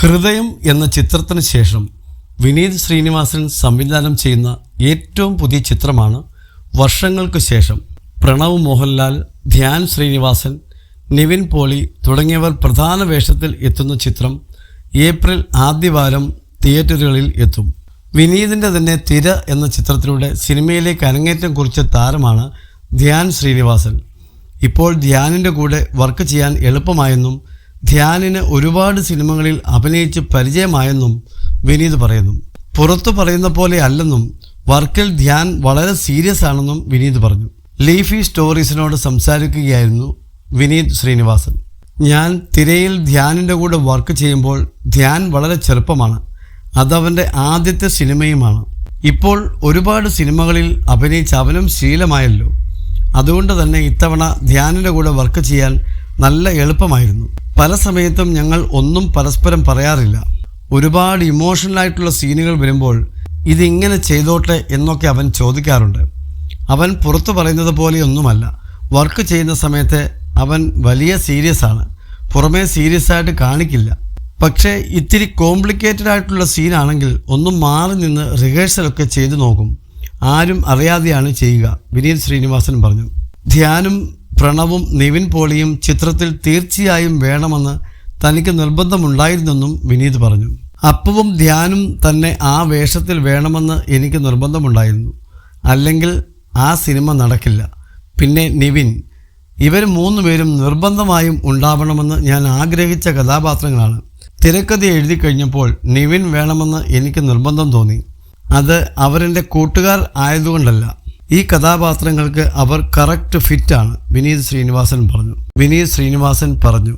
ഹൃദയം എന്ന ചിത്രത്തിന് ശേഷം വിനീത് ശ്രീനിവാസൻ സംവിധാനം ചെയ്യുന്ന ഏറ്റവും പുതിയ ചിത്രമാണ് വർഷങ്ങൾക്ക് ശേഷം. പ്രണവ് മോഹൻലാൽ, ധ്യാൻ ശ്രീനിവാസൻ, നിവിൻ പോളി തുടങ്ങിയവർ പ്രധാന വേഷത്തിൽ എത്തുന്ന ചിത്രം ഏപ്രിൽ ആദ്യവാരം തിയേറ്ററുകളിൽ എത്തും. വിനീതിൻ്റെ തന്നെ തിര എന്ന ചിത്രത്തിലൂടെ സിനിമയിലേക്ക് അരങ്ങേറ്റം കുറിച്ച താരമാണ് ധ്യാൻ ശ്രീനിവാസൻ. ഇപ്പോൾ ധ്യാനിൻ്റെ കൂടെ വർക്ക് ചെയ്യാൻ എളുപ്പമായെന്നും ധ്യാനിന് ഒരുപാട് സിനിമകളിൽ അഭിനയിച്ച് പരിചയമായെന്നും വിനീത് പറയുന്നു. പുറത്തു പറയുന്ന പോലെ അല്ലെന്നും വർക്കിൽ ധ്യാൻ വളരെ സീരിയസ് ആണെന്നും വിനീത് പറഞ്ഞു. ലീഫി സ്റ്റോറീസിനോട് സംസാരിക്കുകയായിരുന്നു വിനീത് ശ്രീനിവാസൻ. ഞാൻ തിരയിൽ ധ്യാനിൻ്റെ കൂടെ വർക്ക് ചെയ്യുമ്പോൾ ധ്യാൻ വളരെ ചെറുപ്പമാണ്. അതവൻ്റെ ആദ്യത്തെ സിനിമയുമാണ്. ഇപ്പോൾ ഒരുപാട് സിനിമകളിൽ അഭിനയിച്ച് അവനും ശീലമായല്ലോ. അതുകൊണ്ട് തന്നെ ഇത്തവണ ധ്യാനിൻ്റെ കൂടെ വർക്ക് ചെയ്യാൻ നല്ല എളുപ്പമായിരുന്നു. പല സമയത്തും ഞങ്ങൾ ഒന്നും പരസ്പരം പറയാറില്ല. ഒരുപാട് ഇമോഷണലായിട്ടുള്ള സീനുകൾ വരുമ്പോൾ ഇതിങ്ങനെ ചെയ്തോട്ടെ എന്നൊക്കെ അവൻ ചോദിക്കാറുണ്ട്. അവൻ പുറത്തു പറയുന്നത് പോലെയൊന്നുമല്ല. വർക്ക് ചെയ്യുന്ന സമയത്ത് അവൻ വലിയ സീരിയസ് ആണ്. പുറമേ സീരിയസ് ആയിട്ട് കാണിക്കില്ല. പക്ഷേ ഇത്തിരി കോംപ്ലിക്കേറ്റഡ് ആയിട്ടുള്ള സീനാണെങ്കിൽ ഒന്നും മാറി നിന്ന് റിഹേഴ്സലൊക്കെ ചെയ്തു നോക്കും. ആരും അറിയാതെയാണ് ചെയ്യുക, വിനീത് ശ്രീനിവാസൻ പറഞ്ഞു. ധ്യാനും പ്രണവും നിവിൻ പോളിയും ചിത്രത്തിൽ തീർച്ചയായും വേണമെന്ന് തനിക്ക് നിർബന്ധമുണ്ടായിരുന്നെന്നും വിനീത് പറഞ്ഞു. അപ്പുവും ധ്യാനും തന്നെ ആ വേഷത്തിൽ വേണമെന്ന് എനിക്ക് നിർബന്ധമുണ്ടായിരുന്നു. അല്ലെങ്കിൽ ആ സിനിമ നടക്കില്ല. പിന്നെ നിവിൻ, ഇവർ മൂന്നുപേരും നിർബന്ധമായും ഉണ്ടാവണമെന്ന് ഞാൻ ആഗ്രഹിച്ച കഥാപാത്രങ്ങളാണ്. തിരക്കഥ എഴുതി കഴിഞ്ഞപ്പോൾ നിവിൻ വേണമെന്ന് എനിക്ക് നിർബന്ധം തോന്നി. അത് അവരെൻ്റെ കൂട്ടുകാർ ആയതുകൊണ്ടല്ല. ഈ കഥാപാത്രങ്ങൾക്ക് അവർ കറക്റ്റ് ഫിറ്റാണ്, വിനീത് ശ്രീനിവാസൻ പറഞ്ഞു.